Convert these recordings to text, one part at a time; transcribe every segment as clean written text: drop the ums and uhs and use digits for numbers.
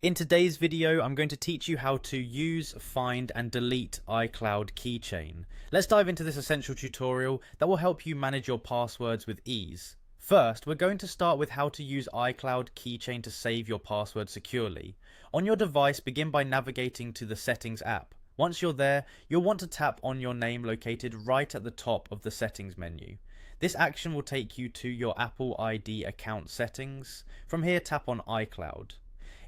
In today's video, I'm going to teach you how to use, find, and delete Icloud Keychain. Let's dive into this essential tutorial that will help you manage your passwords with ease. First, we're going to start with how to use Icloud Keychain to save your password securely. On your device, begin by navigating to the Settings app. Once you're there, you'll want to tap on your name located right at the top of the Settings menu. This action will take you to your Apple ID account settings. From here, tap on iCloud.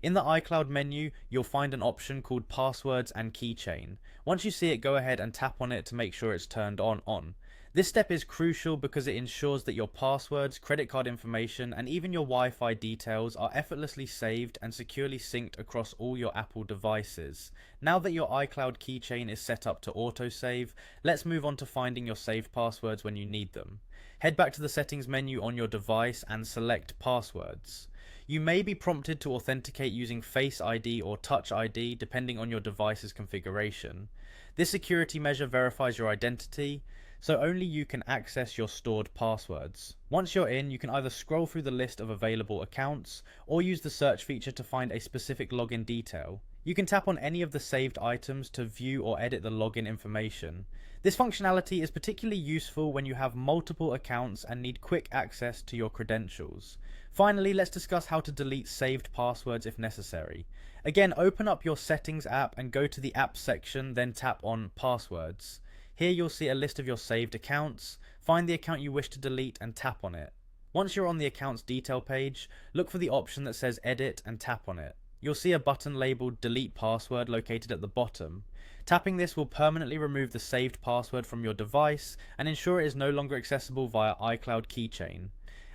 In the iCloud menu, you'll find an option called Passwords and Keychain. Once you see it, go ahead and tap on it to make sure it's turned on. This step is crucial because it ensures that your passwords, credit card information, and even your Wi-Fi details are effortlessly saved and securely synced across all your Apple devices. Now that your iCloud keychain is set up to autosave, let's move on to finding your saved passwords when you need them. Head back to the settings menu on your device and select Passwords. You may be prompted to authenticate using Face ID or Touch ID depending on your device's configuration. This security measure verifies your identity, so only you can access your stored passwords. Once you're in, you can either scroll through the list of available accounts or use the search feature to find a specific login detail. You can tap on any of the saved items to view or edit the login information. This functionality is particularly useful when you have multiple accounts and need quick access to your credentials. Finally, let's discuss how to delete saved passwords if necessary. Again, open up your Settings app and go to the Apps section, then tap on Passwords. Here you'll see a list of your saved accounts. Find the account you wish to delete and tap on it. Once you're on the account's detail page, look for the option that says Edit and tap on it. You'll see a button labeled Delete Password located at the bottom. Tapping this will permanently remove the saved password from your device and ensure it is no longer accessible via Icloud Keychain.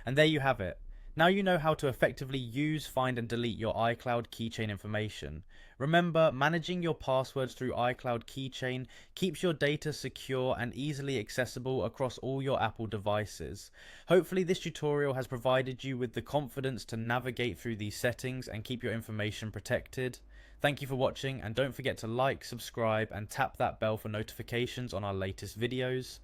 And there you have it. Now you know how to effectively use, find, and delete your iCloud Keychain information. Remember, managing your passwords through iCloud Keychain keeps your data secure and easily accessible across all your Apple devices. Hopefully this tutorial has provided you with the confidence to navigate through these settings and keep your information protected. Thank you for watching, and don't forget to like, subscribe, and tap that bell for notifications on our latest videos.